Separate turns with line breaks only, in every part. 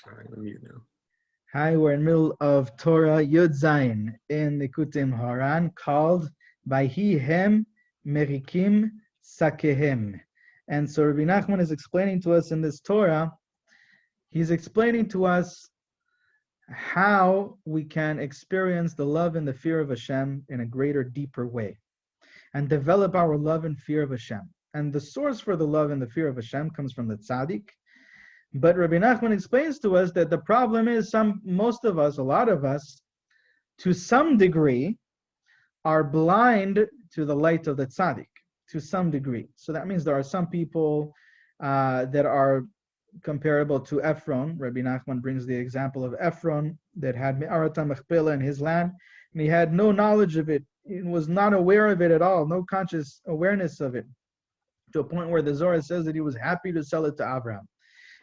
Sorry, I'm mute now.
Hi, we're in the middle of Torah Yud Zayin in Likutey Moharan called VaYehi Hem Merikim Sakehem. And so Rebbe Nachman is explaining to us in this Torah, he's explaining to us how we can experience the love and the fear of Hashem in a greater, deeper way and develop our love and fear of Hashem. And the source for the love and the fear of Hashem comes from the tzaddik. But Rabbi Nachman explains to us that the problem is most of us, a lot of us, to some degree, are blind to the light of the tzaddik, to some degree. So that means there are some people that are comparable to Ephron. Rabbi Nachman brings the example of Ephron that had Me'arata Mechpelah in his land, and he had no knowledge of it. He was not aware of it at all, no conscious awareness of it, to a point where the Zohar says that he was happy to sell it to Abraham.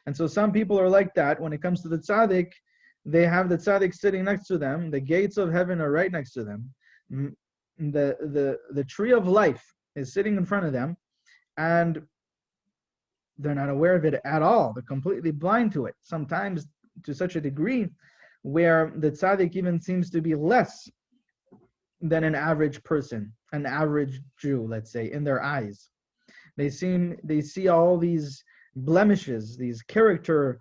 And so some people are like that. When it comes to the tzaddik, they have the tzaddik sitting next to them. The gates of heaven are right next to them. The tree of life is sitting in front of them, and they're not aware of it at all. They're completely blind to it. Sometimes to such a degree where the tzaddik even seems to be less than an average person, an average Jew, let's say, in their eyes. They see all these blemishes, these character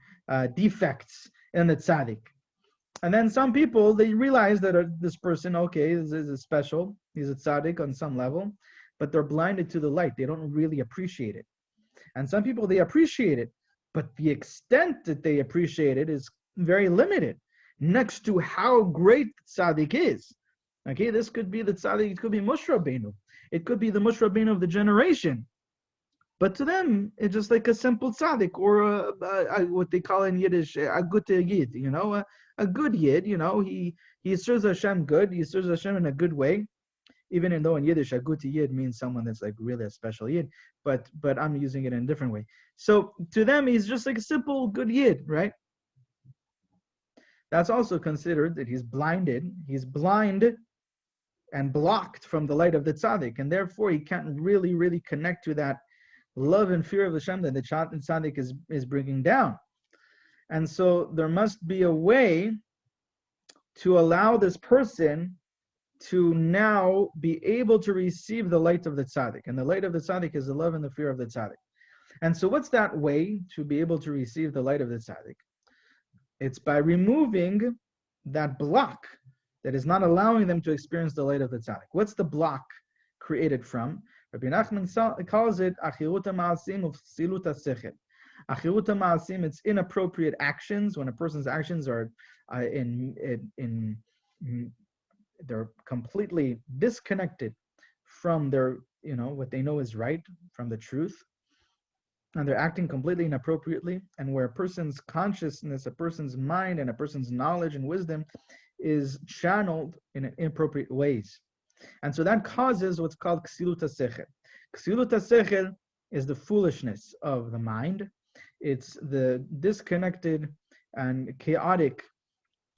defects in the tzaddik. And then some people, they realize that this person, okay, this is special, he's a tzaddik on some level, but they're blinded to the light. They don't really appreciate it. And some people, they appreciate it, but the extent that they appreciate it is very limited next to how great tzaddik is. Okay, this could be the tzaddik, it could be Moshe Rabbeinu. It could be the Moshe Rabbeinu of the generation. But to them, it's just like a simple tzaddik, or what they call in Yiddish, a good yid, a good yid, he serves Hashem good, he serves Hashem in a good way, even though in Yiddish, a good yid means someone that's like really a special yid, but I'm using it in a different way. So to them, he's just like a simple good yid, right? That's also considered that he's blind and blocked from the light of the tzaddik, and therefore he can't really connect to that love and fear of Hashem that the tzaddik is bringing down. And so there must be a way to allow this person to now be able to receive the light of the tzaddik. And the light of the tzaddik is the love and the fear of the tzaddik. And so what's that way to be able to receive the light of the tzaddik? It's by removing that block that is not allowing them to experience the light of the tzaddik. What's the block created from? Rabbi Nachman calls it achirut ma'asim of silut sechel. Achirut ma'asim, it's inappropriate actions, when a person's actions are they're completely disconnected from their, what they know is right, from the truth, and they're acting completely inappropriately, and where a person's consciousness, a person's mind, and a person's knowledge and wisdom is channeled in inappropriate ways. And so that causes what's called ksilut sechel. Ksilut sechel is the foolishness of the mind. It's the disconnected and chaotic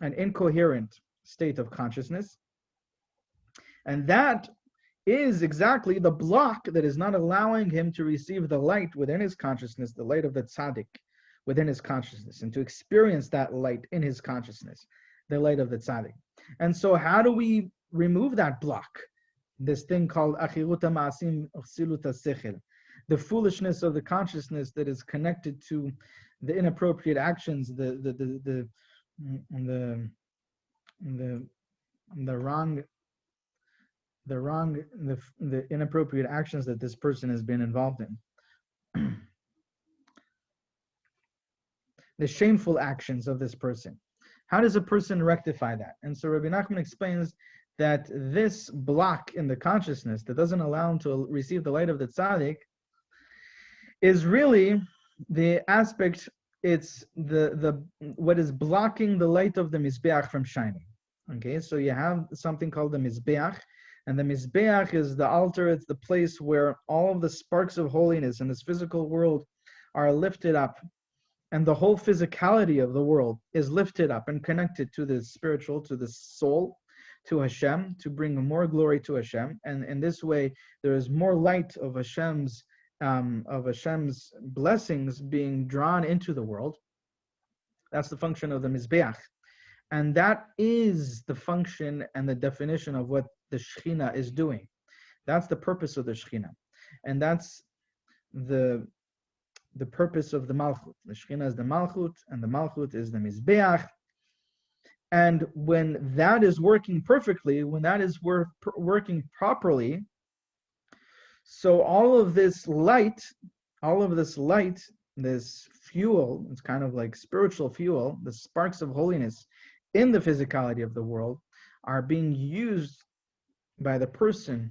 and incoherent state of consciousness. And that is exactly the block that is not allowing him to receive the light within his consciousness, the light of the tzaddik within his consciousness, and to experience that light in his consciousness, the light of the tzaddik. And so how do we remove that block? This thing called achirut ma'asim of silut sechel, the foolishness of the consciousness that is connected to the inappropriate actions, the inappropriate actions that this person has been involved in. The shameful actions of this person. How does a person rectify that? And so Rabbi Nachman explains that this block in the consciousness that doesn't allow him to receive the light of the tzaddik is really the aspect, it's the what is blocking the light of the mizbeach from shining. Okay, so you have something called the mizbeach, and the mizbeach is the altar, it's the place where all of the sparks of holiness in this physical world are lifted up, and the whole physicality of the world is lifted up and connected to the spiritual, to the soul, to Hashem, to bring more glory to Hashem. And in this way, there is more light of Hashem's blessings being drawn into the world. That's the function of the mizbeach. And that is the function and the definition of what the Shekhinah is doing. That's the purpose of the Shekhinah. And that's the purpose of the Malchut. The Shekhinah is the Malchut, and the Malchut is the mizbeach. And when that is working perfectly, when that is working properly, so all of this light, this fuel, it's kind of like spiritual fuel, the sparks of holiness in the physicality of the world are being used by the person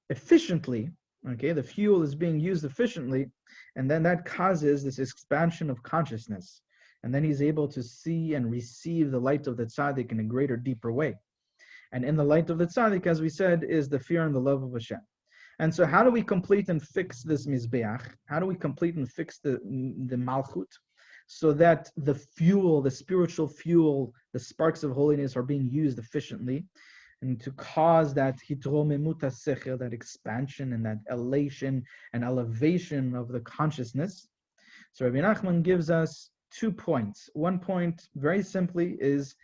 efficiently. Okay, the fuel is being used efficiently, and then that causes this expansion of consciousness. And then he's able to see and receive the light of the tzaddik in a greater, deeper way. And in the light of the tzaddik, as we said, is the fear and the love of Hashem. And so how do we complete and fix this mizbeach? How do we complete and fix the malchut? So that the fuel, the spiritual fuel, the sparks of holiness are being used efficiently, and to cause that hitromemut hasechel, that expansion and that elation and elevation of the consciousness. So Rabbi Nachman gives us 2 points. One point, very simply, is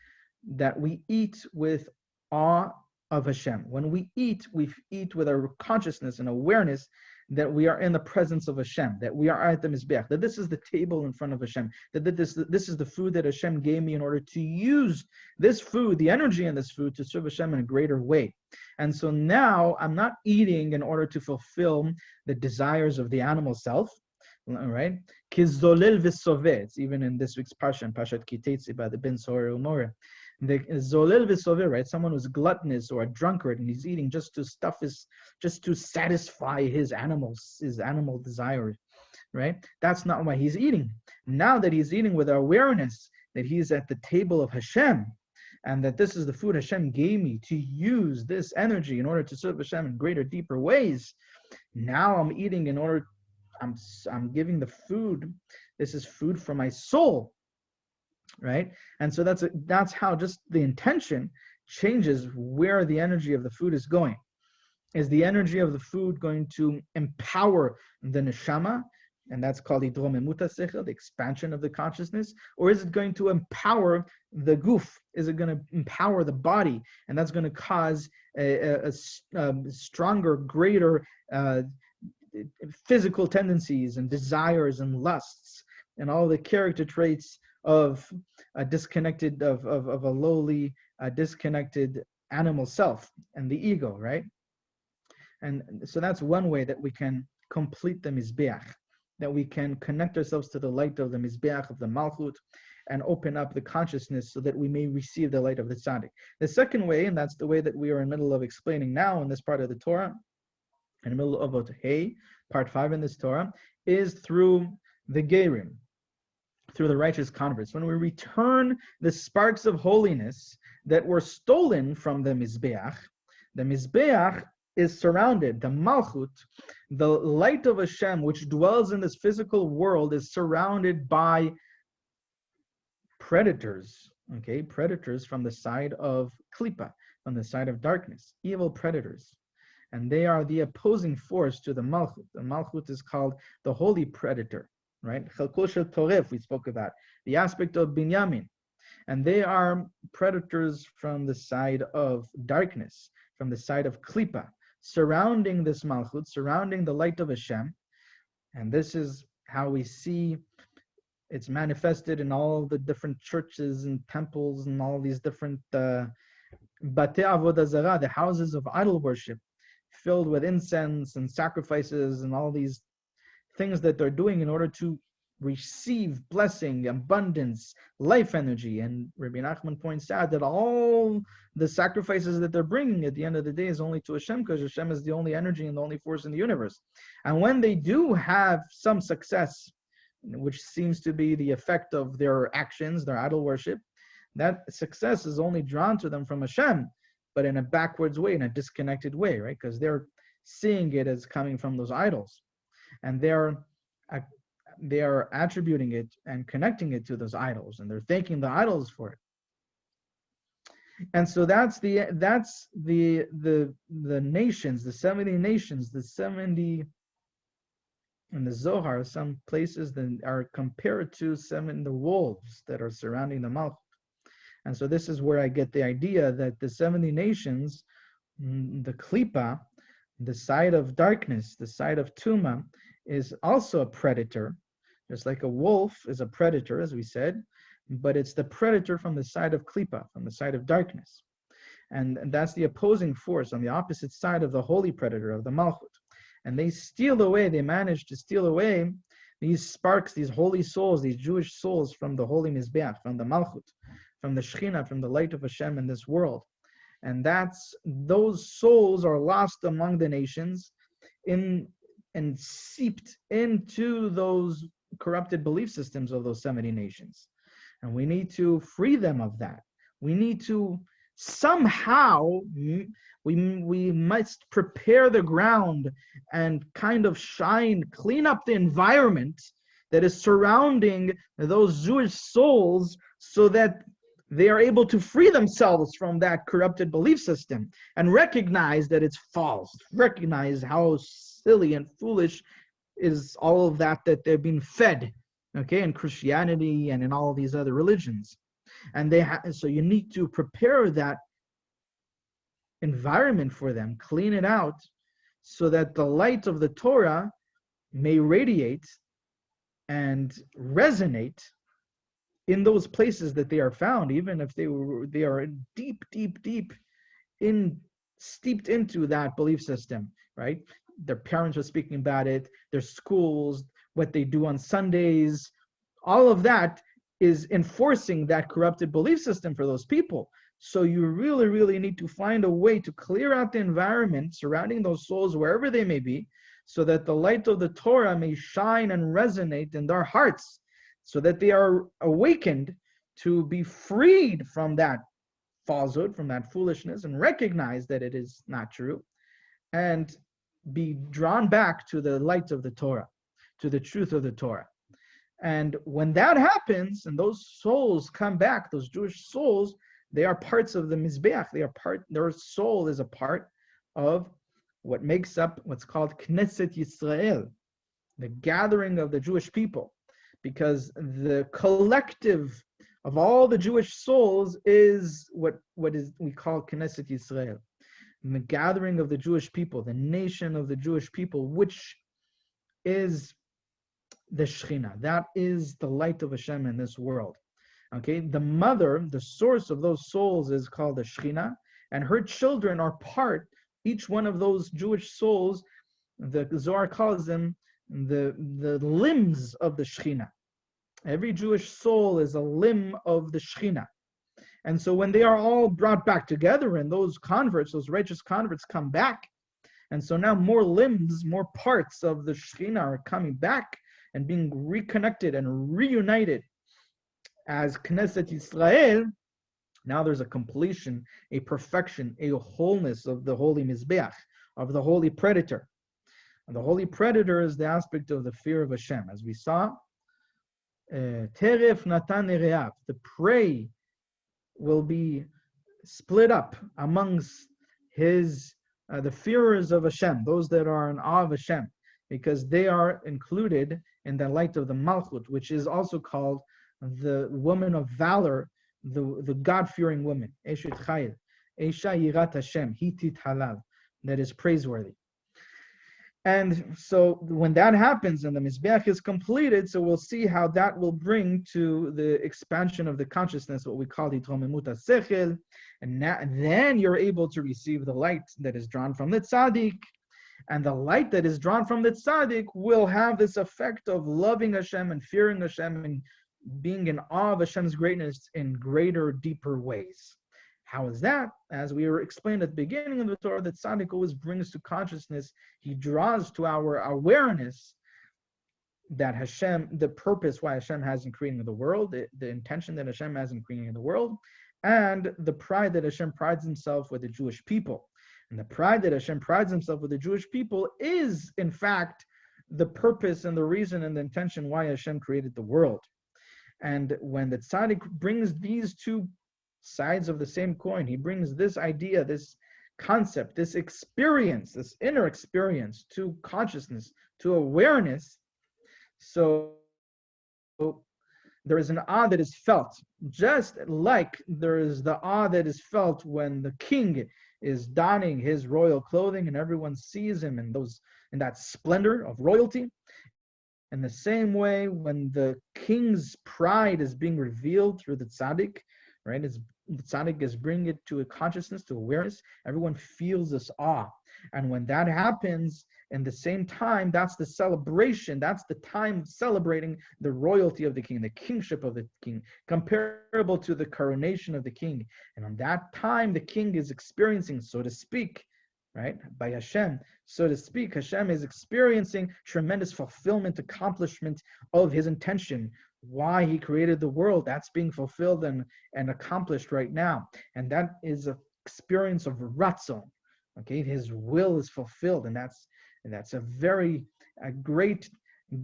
that we eat with awe of Hashem. When we eat with our consciousness and awareness that we are in the presence of Hashem, that we are at the mizbeach, that this is the table in front of Hashem, that this is the food that Hashem gave me in order to use this food, the energy in this food, to serve Hashem in a greater way. And so now I'm not eating in order to fulfill the desires of the animal self, right? Kizolel v'soveh. It's even in this week's parsha, Parshat Kitetzi, by the Ben Sohar Umoreh. The zolel v'soveh, right? Someone who's gluttonous or a drunkard, and he's eating just to satisfy his animal desires, right? That's not why he's eating. Now that he's eating with awareness that he's at the table of Hashem, and that this is the food Hashem gave me to use this energy in order to serve Hashem in greater, deeper ways. Now I'm eating in order. I'm giving the food. This is food for my soul, right? And so that's how just the intention changes where the energy of the food is going. Is the energy of the food going to empower the neshama, and that's called hidromemut hasechel, the expansion of the consciousness, or is it going to empower the guf? Is it going to empower the body, and that's going to cause a stronger, greater physical tendencies and desires and lusts and all the character traits of a disconnected, of a lowly, disconnected animal self and the ego, right? And so that's one way that we can complete the mizbeach, that we can connect ourselves to the light of the mizbeach, of the malchut, and open up the consciousness so that we may receive the light of the tzaddik. The second way, and that's the way that we are in the middle of explaining now in this part of the Torah, in the middle of VaYehi, part 5 in this Torah, is through the gerim, through the righteous converts. When we return the sparks of holiness that were stolen from the mizbeach is surrounded, the malchut, the light of Hashem, which dwells in this physical world, is surrounded by predators, okay? Predators from the side of klipa, from the side of darkness, evil predators. And they are the opposing force to the malchut. The malchut is called the holy predator, right? Chelko shel toref, we spoke about, the aspect of binyamin. And they are predators from the side of darkness, from the side of klipa, surrounding this malchut, surrounding the light of Hashem. And this is how we see it's manifested in all the different churches and temples and all these different batei avodah zarah, the houses of idol worship, filled with incense and sacrifices and all these things that they're doing in order to receive blessing, abundance, life energy. And Rabbi Nachman points out that all the sacrifices that they're bringing at the end of the day is only to Hashem, because Hashem is the only energy and the only force in the universe. And when they do have some success, which seems to be the effect of their actions, their idol worship, that success is only drawn to them from Hashem, but in a backwards way, in a disconnected way, right? Because they're seeing it as coming from those idols, and they're attributing it and connecting it to those idols, and they're thanking the idols for it. And so that's the nations, the 70 nations, the 70 in the Zohar, some places that are compared to the wolves that are surrounding the Malchut. And so this is where I get the idea that the 70 nations, the Klippa, the side of darkness, the side of Tuma, is also a predator, just like a wolf is a predator, as we said, but it's the predator from the side of Klippa, from the side of darkness. And that's the opposing force on the opposite side of the holy predator, of the Malchut. And they steal away, they manage to steal away these sparks, these holy souls, these Jewish souls from the holy mizbeach, from the Malchut, from the Shekhinah, from the light of Hashem in this world. And those souls are lost among the nations and seeped into those corrupted belief systems of those 70 nations. And we need to free them of that. We need to somehow, we must prepare the ground and kind of clean up the environment that is surrounding those Jewish souls so that they are able to free themselves from that corrupted belief system and recognize that it's false, recognize how silly and foolish is all of that they're being fed, okay, in Christianity and in all of these other religions. And so you need to prepare that environment for them, clean it out, so that the light of the Torah may radiate and resonate in those places that they are found, even if they are deep steeped into that belief system, right? Their parents are speaking about it, their schools, what they do on Sundays, all of that is enforcing that corrupted belief system for those people. So you really need to find a way to clear out the environment surrounding those souls, wherever they may be, so that the light of the Torah may shine and resonate in their hearts, so that they are awakened to be freed from that falsehood, from that foolishness, and recognize that it is not true, and be drawn back to the light of the Torah, to the truth of the Torah. And when that happens, and those souls come back, those Jewish souls, they are parts of the mizbeach. Their soul is a part of what makes up what's called Knesset Yisrael, the gathering of the Jewish people, because the collective of all the Jewish souls is what we call Knesset Yisrael, and the gathering of the Jewish people, the nation of the Jewish people, which is the Shekhinah. That is the light of Hashem in this world. Okay, the mother, the source of those souls is called the Shekhinah, and her children are each one of those Jewish souls, the Zohar calls them the limbs of the Shekhinah. Every Jewish soul is a limb of the Shekhinah. And so when they are all brought back together, and those converts, those righteous converts come back, and so now more limbs, more parts of the Shekhinah are coming back and being reconnected and reunited as Knesset Yisrael. Now there's a completion, a perfection, a wholeness of the holy mizbeach, of the holy predator. And the holy predator is the aspect of the fear of Hashem. As we saw, Teref Natan Nereav, the prey will be split up amongst the fearers of Hashem, those that are in awe of Hashem, because they are included in the light of the Malchut, which is also called the woman of valor, the God-fearing woman, Eshet Chayil, Esha Yirat Hashem, Hitit Halal, that is praiseworthy. And so when that happens and the mizbeach is completed, so we'll see how that will bring to the expansion of the consciousness, what we call the Tromimut HaSechel, and then you're able to receive the light that is drawn from the tzaddik, and the light that is drawn from the tzaddik will have this effect of loving Hashem and fearing Hashem and being in awe of Hashem's greatness in greater, deeper ways. How is that? As we were explained at the beginning of the Torah, that tzaddik always brings to consciousness, he draws to our awareness that Hashem, the purpose why Hashem has in creating the world, the intention that Hashem has in creating the world, and the pride that Hashem prides himself with the Jewish people. And the pride that Hashem prides himself with the Jewish people is, in fact, the purpose and the reason and the intention why Hashem created the world. And when the tzaddik brings these two sides of the same coin, he brings this idea, this concept, this experience, this inner experience to consciousness, to awareness, so there is an awe that is felt, just like there is the awe that is felt when the king is donning his royal clothing and everyone sees him in that splendor of royalty. In the same way, when the king's pride is being revealed through the tzaddik, right? The tzaddik is bringing it to a consciousness, to awareness. Everyone feels this awe. And when that happens, in the same time, that's the celebration. That's the time of celebrating the royalty of the king, the kingship of the king, comparable to the coronation of the king. And on that time, the king is experiencing, so to speak, right, by Hashem, so to speak, Hashem is experiencing tremendous fulfillment, accomplishment of his intention, why he created the world. That's being fulfilled and accomplished right now. And that is an experience of ratzon. Okay, his will is fulfilled, and that's a great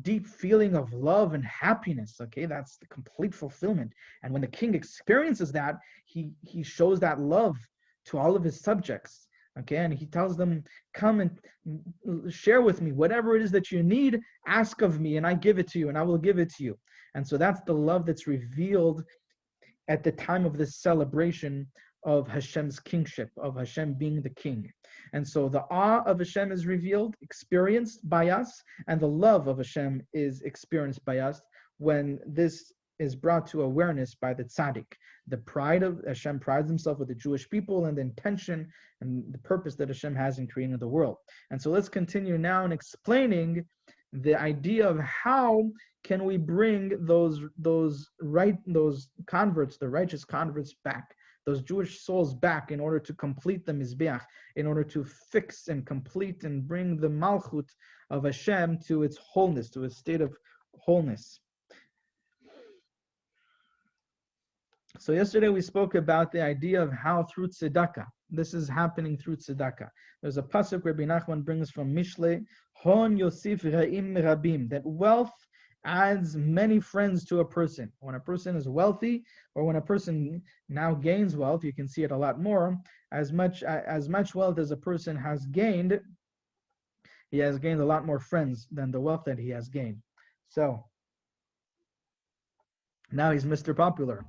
deep feeling of love and happiness. Okay, that's the complete fulfillment. And when the king experiences that, he shows that love to all of his subjects. Okay, and he tells them, come and share with me whatever it is that you need, ask of me and I give it to you, and I will give it to you. And so that's the love that's revealed at the time of this celebration of Hashem's kingship, of Hashem being the king. And so the awe of Hashem is revealed, experienced by us, and the love of Hashem is experienced by us when this is brought to awareness by the tzaddik. The pride of Hashem prides himself with the Jewish people and the intention and the purpose that Hashem has in creating the world. And so let's continue now in explaining the idea of how can we bring those converts, the righteous converts back, those Jewish souls back, in order to complete the mizbeach, in order to fix and complete and bring the malchut of Hashem to its wholeness, to a state of wholeness. So yesterday we spoke about the idea of how through tzedakah, this is happening through tzedakah. There's a pasuk Rebbe Nachman brings from Mishle, Hon Yosif Ra'im Rabim, that wealth adds many friends to a person. When a person is wealthy, or when a person now gains wealth, you can see it a lot more. As much wealth as a person has gained, he has gained a lot more friends than the wealth that he has gained. So now he's Mr. Popular.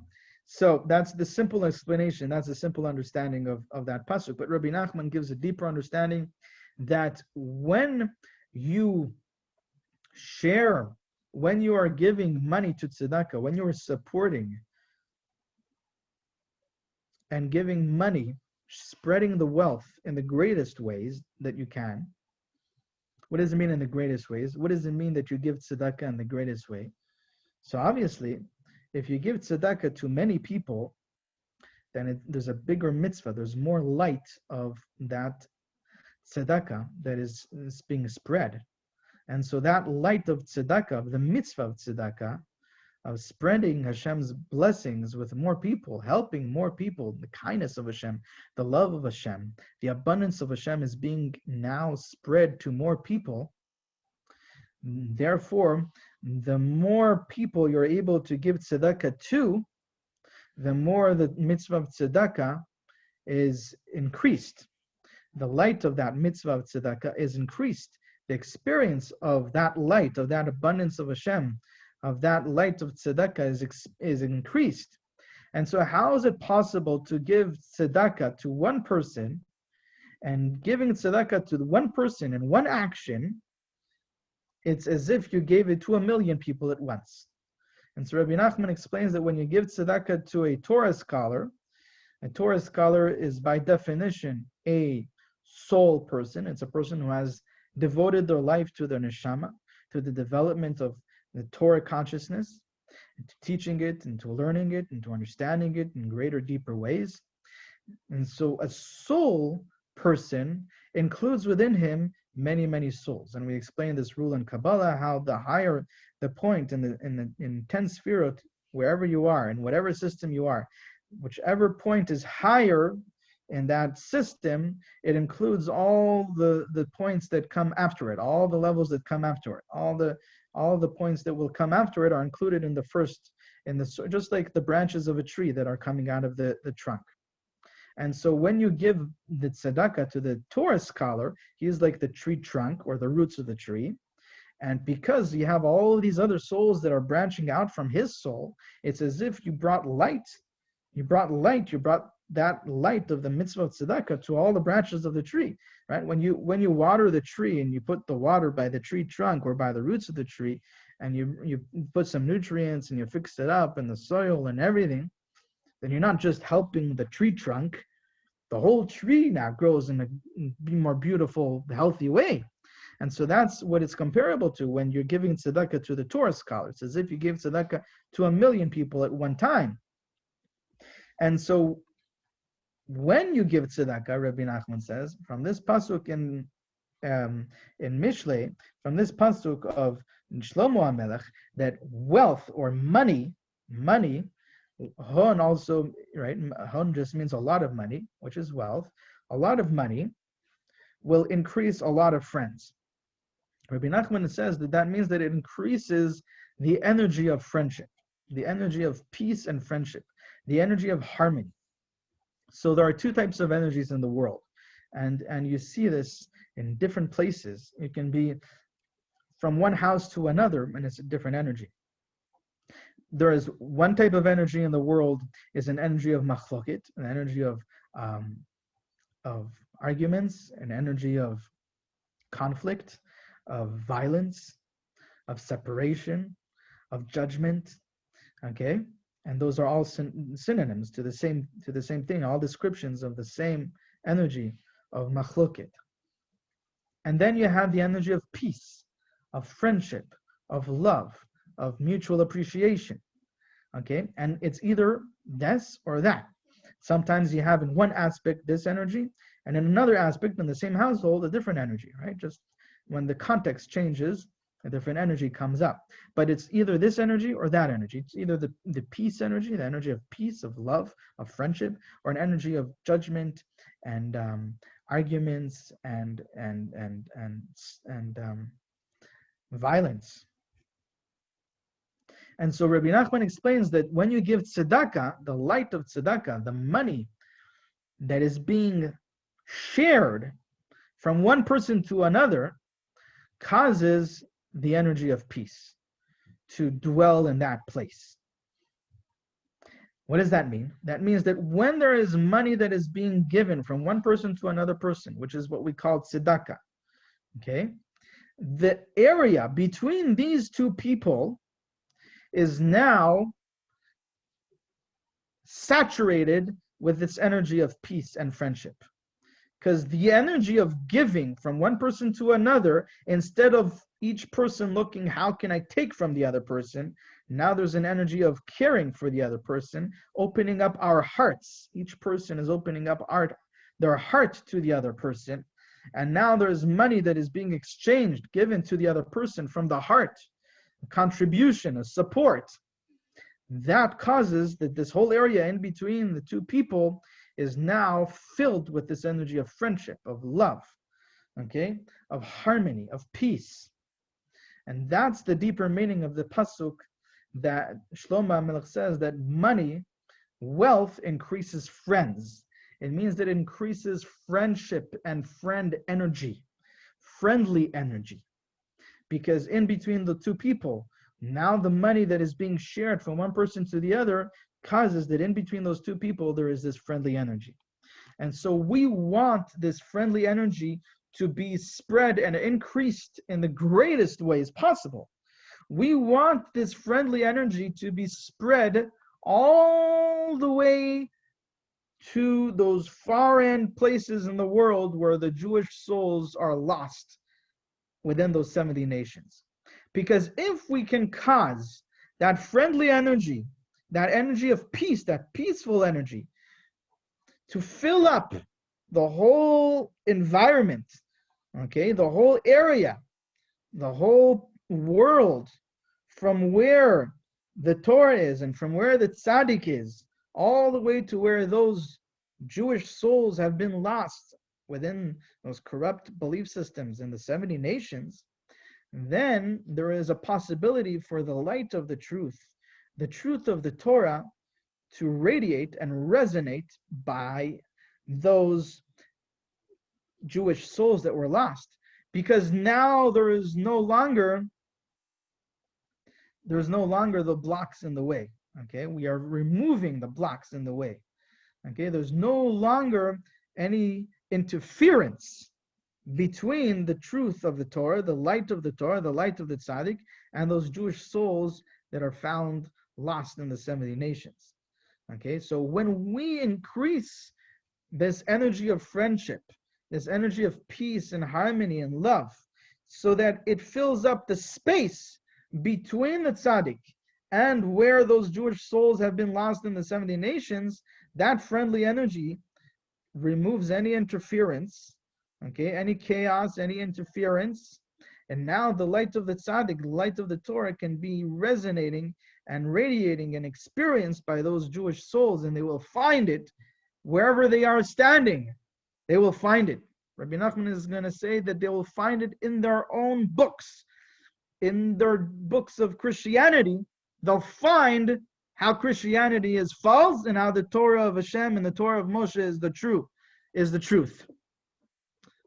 So that's the simple explanation. That's a simple understanding of that pasuk. But Rabbi Nachman gives a deeper understanding that when you share, when you are giving money to tzedakah, when you are supporting and giving money, spreading the wealth in the greatest ways that you can. What does it mean in the greatest ways? What does it mean that you give tzedakah in the greatest way? So obviously, if you give tzedakah to many people, then there's a bigger mitzvah. There's more light of that tzedakah that is being spread. And so that light of tzedakah, of the mitzvah of tzedakah, of spreading Hashem's blessings with more people, helping more people, the kindness of Hashem, the love of Hashem, the abundance of Hashem is being now spread to more people. Therefore, the more people you're able to give tzedakah to, the more the mitzvah of tzedakah is increased. The light of that mitzvah of tzedakah is increased. The experience of that light, of that abundance of Hashem, of that light of tzedakah is increased. And so how is it possible to give tzedakah to one person, and giving tzedakah to one person in one action, it's as if you gave it to 1 million people at once. And so Rabbi Nachman explains that when you give tzedakah to a Torah scholar is by definition a soul person. It's a person who has devoted their life to their neshama, to the development of the Torah consciousness, and to teaching it, and to learning it, and to understanding it in greater, deeper ways. And so a soul person includes within him many, many souls. And we explained this rule in Kabbalah, how the higher the point in 10 sefirot, wherever you are, in whatever system you are, whichever point is higher in that system, it includes all the points that come after it, all the levels that come after it, all the points that will come after it are included in the first, just like the branches of a tree that are coming out of the trunk. And so when you give the tzedakah to the Torah scholar, he is like the tree trunk or the roots of the tree. And because you have all of these other souls that are branching out from his soul, it's as if you brought light. You brought that light of the mitzvah of tzedakah to all the branches of the tree, right? When you water the tree and you put the water by the tree trunk or by the roots of the tree, and you put some nutrients and you fix it up and the soil and everything, then you're not just helping the tree trunk. The whole tree now grows in a more beautiful, healthy way. And so that's what it's comparable to when you're giving tzedakah to the Torah scholar. It's as if you give tzedakah to 1 million people at one time. And so when you give tzedakah, Rebbe Nachman says, from this pasuk in Mishlei, from this pasuk of Shlomo HaMelech, that wealth or money, hon also, right? Hon just means a lot of money, which is wealth. A lot of money will increase a lot of friends. Rabbi Nachman says that means that it increases the energy of friendship, the energy of peace and friendship, the energy of harmony. So there are two types of energies in the world, and you see this in different places. It can be from one house to another, and it's a different energy. There is one type of energy in the world is an energy of machloket, an energy of arguments, an energy of conflict, of violence, of separation, of judgment. Okay, and those are all synonyms to the same thing, all descriptions of the same energy of machloket. And then you have the energy of peace, of friendship, of love, of mutual appreciation. Okay, and it's either this or that. Sometimes you have in one aspect this energy, and in another aspect in the same household a different energy, right? Just when the context changes, a different energy comes up. But it's either this energy or that energy. It's either the peace energy, the energy of peace, of love, of friendship, or an energy of judgment and arguments and violence. And so Rabbi Nachman explains that when you give tzedakah, the light of tzedakah, the money that is being shared from one person to another, causes the energy of peace to dwell in that place. What does that mean? That means that when there is money that is being given from one person to another person, which is what we call tzedakah, okay, the area between these two people is now saturated with this energy of peace and friendship. Because the energy of giving from one person to another, instead of each person looking, how can I take from the other person? Now there's an energy of caring for the other person, opening up our hearts. Each person is opening up their heart to the other person. And now there's money that is being exchanged, given to the other person from the heart, a contribution, a support. That causes that this whole area in between the two people is now filled with this energy of friendship, of love, okay, of harmony, of peace. And that's the deeper meaning of the pasuk that Shlomo HaMelech says, that money, wealth increases friends. It means that it increases friendship and friend energy, friendly energy. Because in between the two people, now the money that is being shared from one person to the other causes that in between those two people there is this friendly energy. And so we want this friendly energy to be spread and increased in the greatest ways possible. We want this friendly energy to be spread all the way to those far end places in the world where the Jewish souls are lost within those 70 nations. Because if we can cause that friendly energy, that energy of peace, that peaceful energy, to fill up the whole environment, okay, the whole area, the whole world, from where the Torah is and from where the tzaddik is, all the way to where those Jewish souls have been lost within those corrupt belief systems in the 70 nations, then there is a possibility for the light of the truth of the Torah, to radiate and resonate by those Jewish souls that were lost, because now there's no longer the blocks in the way. Okay, we are removing the blocks in the way. Okay, there's no longer any interference between the truth of the Torah, the light of the Torah, the light of the tzaddik, and those Jewish souls that are found lost in the 70 nations. Okay, so when we increase this energy of friendship, this energy of peace and harmony and love, so that it fills up the space between the tzaddik and where those Jewish souls have been lost in the 70 nations, that friendly energy removes any interference, okay, any chaos, any interference, and now the light of the tzaddik, the light of the Torah, can be resonating and radiating and experienced by those Jewish souls, and they will find it wherever they are standing. They will find it. Rabbi Nachman is going to say that they will find it in their own books, in their books of Christianity. They'll find how Christianity is false and how the Torah of Hashem and the Torah of Moshe is the truth.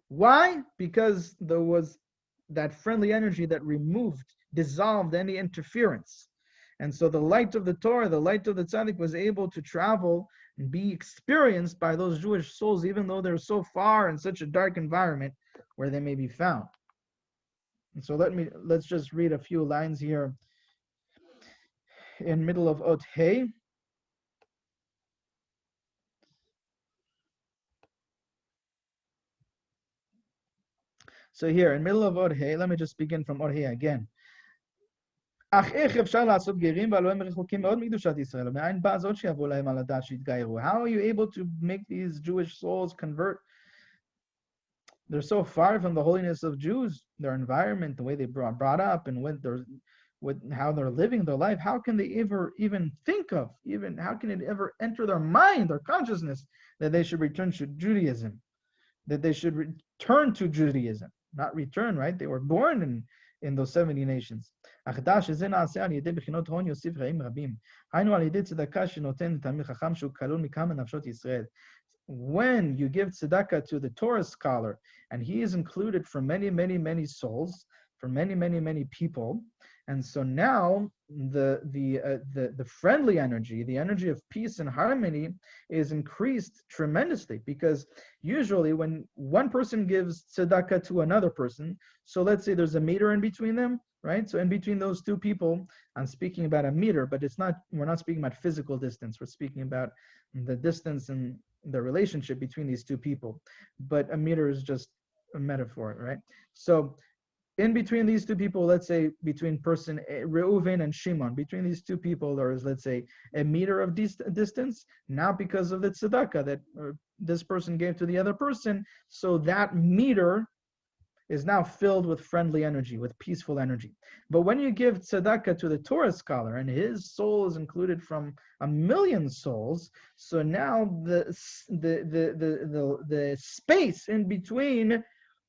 Why? Because there was that friendly energy that dissolved any interference. And so the light of the Torah, the light of the tzaddik, was able to travel and be experienced by those Jewish souls, even though they're so far in such a dark environment where they may be found. And so let's just read a few lines here in middle of Ot Hey. So here, in middle of Ot Hey, let me just begin from Ot Hey again. How are you able to make these Jewish souls convert? They're so far from the holiness of Jews, their environment, the way they brought up, and how they're living their life. How can they ever even think of, how can it ever enter their mind, their consciousness, that they should return to Judaism? That they should return to Judaism. Not return, right? They were born in those 70 nations. When you give tzedakah to the Torah scholar, and he is included from many, many, many souls, from many, many, many people, and so now the friendly energy, the energy of peace and harmony, is increased tremendously, because usually when one person gives tzedakah to another person, so let's say there's a meter in between them, right? So in between those two people, I'm speaking about a meter, but we're not speaking about physical distance. We're speaking about the distance and the relationship between these two people. But a meter is just a metaphor, right? So in between these two people, let's say between person Reuven and Shimon, between these two people, there is, let's say, a meter of distance. Now, because of the tzedakah that this person gave to the other person, so that meter is now filled with friendly energy, with peaceful energy. But when you give tzedakah to the Torah scholar, and his soul is included from 1,000,000 souls, so now the space in between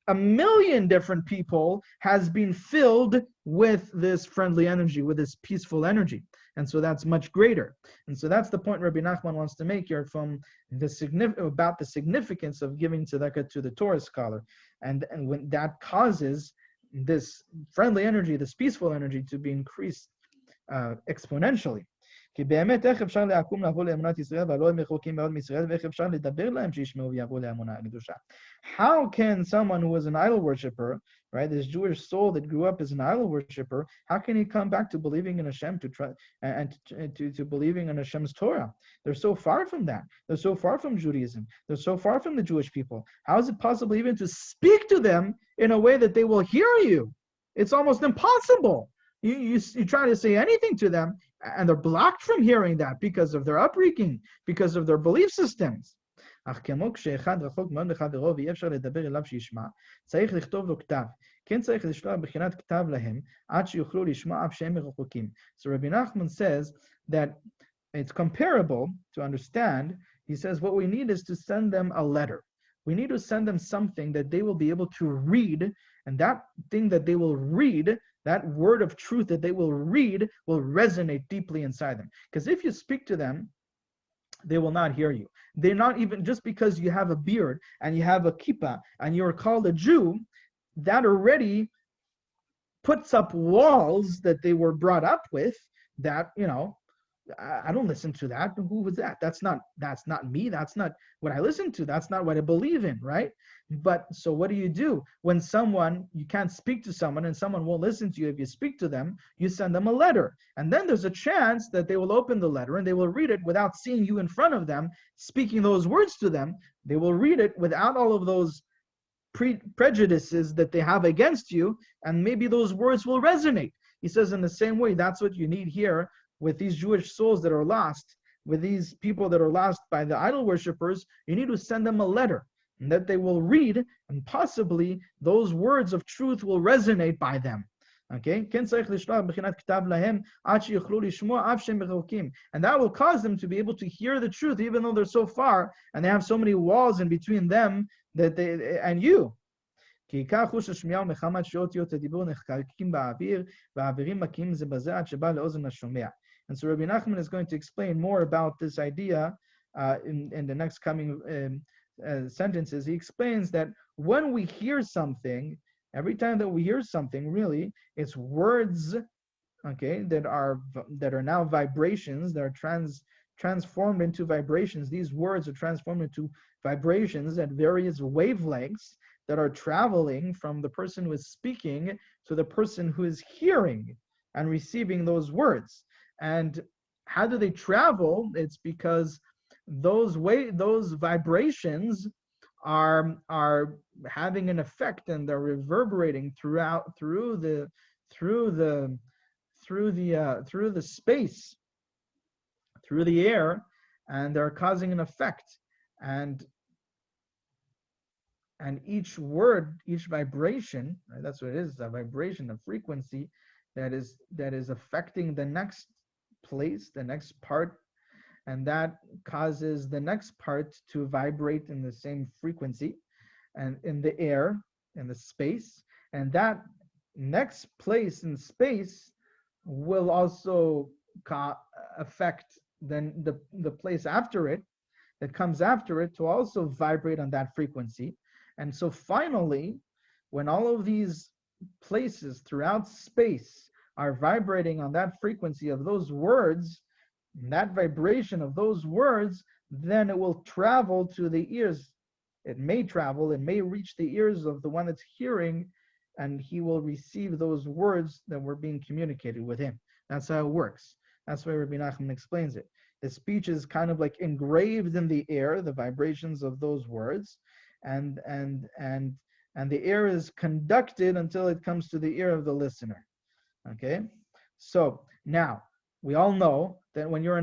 1,000,000 different people has been filled with this friendly energy, with this peaceful energy. And so that's much greater. And so that's the point Rabbi Nachman wants to make here from about the significance of giving tzedakah to the Torah scholar. And when that causes this friendly energy, this peaceful energy, to be increased exponentially. How can someone who was an idol worshiper, right, this Jewish soul that grew up as an idol worshiper, how can he come back to believing in Hashem, to believing in Hashem's Torah? They're so far from that. They're so far from Judaism. They're so far from the Jewish people. How is it possible even to speak to them in a way that they will hear you? It's almost impossible. You try to say anything to them, and they're blocked from hearing that because of their upbringing, because of their belief systems. So Rabbi Nachman says that it's comparable to understand. He says what we need is to send them a letter. We need to send them something that they will be able to read, and that thing that they will read, that word of truth that they will read, will resonate deeply inside them. Because if you speak to them they will not hear you. They're not even, just because you have a beard and you have a kippah and you're called a Jew, that already puts up walls that they were brought up with, that, I don't listen to that. Who was that? That's not me. That's not what I listen to. That's not what I believe in, right? But so what do? When you can't speak to someone and someone won't listen to you if you speak to them, you send them a letter. And then there's a chance that they will open the letter and they will read it without seeing you in front of them, speaking those words to them. They will read it without all of those prejudices that they have against you, and maybe those words will resonate. He says, in the same way, that's what you need here with these Jewish souls that are lost, with these people that are lost by the idol worshippers. You need to send them a letter, and that they will read, and possibly those words of truth will resonate by them. Okay? And that will cause them to be able to hear the truth, even though they're so far, and they have so many walls in between them that they and you. And so Rabbi Nachman is going to explain more about this idea in the next coming sentences. He explains that when we hear something, every time that we hear something, really, it's words, okay, that are now vibrations, that are transformed into vibrations. These words are transformed into vibrations at various wavelengths that are traveling from the person who is speaking to the person who is hearing and receiving those words. And how do they travel? It's because those vibrations are having an effect, and they're reverberating through the space, through the air, and they're causing an effect. And each word, each vibration, right, that's what it is, a vibration, a frequency that is affecting the next place, the next part, and that causes the next part to vibrate in the same frequency and in the air, in the space. And that next place in space will also affect then the place after it, that comes after it, to also vibrate on that frequency. And so finally, when all of these places throughout space are vibrating on that frequency of those words, that vibration of those words, then it will travel to the ears. It may reach the ears of the one that's hearing, and he will receive those words that were being communicated with him. That's how it works. That's why Rebbe Nachman explains it. The speech is kind of like engraved in the air, the vibrations of those words, and the air is conducted until it comes to the ear of the listener. Okay, so now we all know that when you're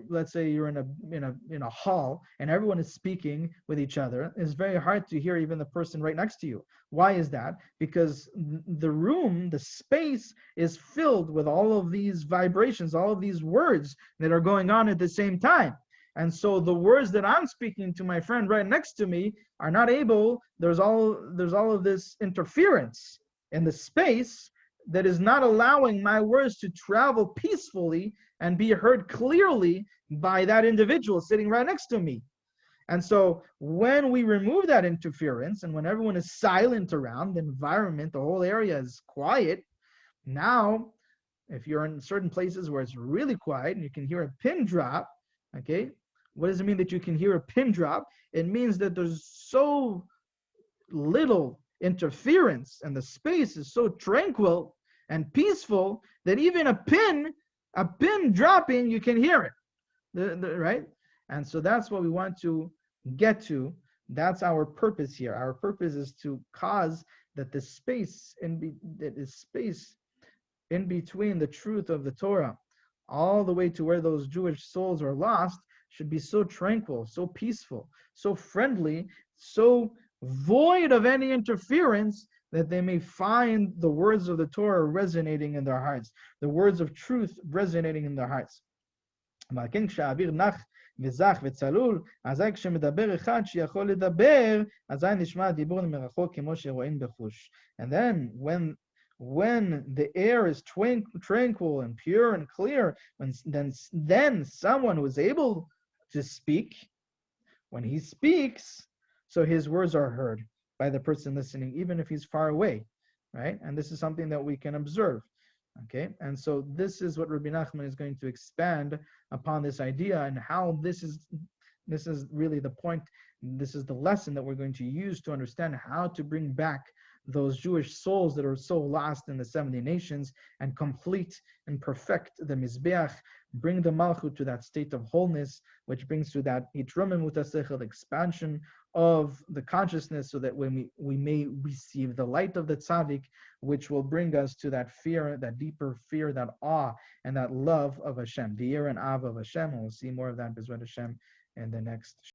let's say you're in a hall and everyone is speaking with each other, it's very hard to hear even the person right next to you. Why is that? Because the room, the space, is filled with all of these vibrations, all of these words that are going on at the same time. And so the words that I'm speaking to my friend right next to me are not able, there's all of this interference in the space that is not allowing my words to travel peacefully and be heard clearly by that individual sitting right next to me. And so when we remove that interference, and when everyone is silent around, the environment, the whole area is quiet, now if you're in certain places where it's really quiet and you can hear a pin drop, okay, what does it mean that you can hear a pin drop? It means that there's so little interference and the space is so tranquil and peaceful that even a pin dropping, you can hear it, right? And so that's what we want to get to. That's our purpose here. Our purpose is to cause that the space in between the truth of the Torah, all the way to where those Jewish souls are lost, should be so tranquil, so peaceful, so friendly, so void of any interference, that they may find the words of the Torah resonating in their hearts, the words of truth resonating in their hearts. And then when the air is tranquil and pure and clear, then someone who is able to speak. When he speaks, so his words are heard by the person listening, even if he's far away, right? And this is something that we can observe. Okay, and so this is what Rabbi Nachman is going to expand upon this idea, and how this is really the point. This is the lesson that we're going to use to understand how to bring back those Jewish souls that are so lost in the 70 nations, and complete and perfect the mizbeach, bring the malchut to that state of wholeness, which brings to that expansion of the consciousness, so that when we may receive the light of the tzaddik, which will bring us to that fear, that deeper fear, that awe, and that love of Hashem, the year and av of Hashem. And we'll see more of that B'ezrat Hashem in the next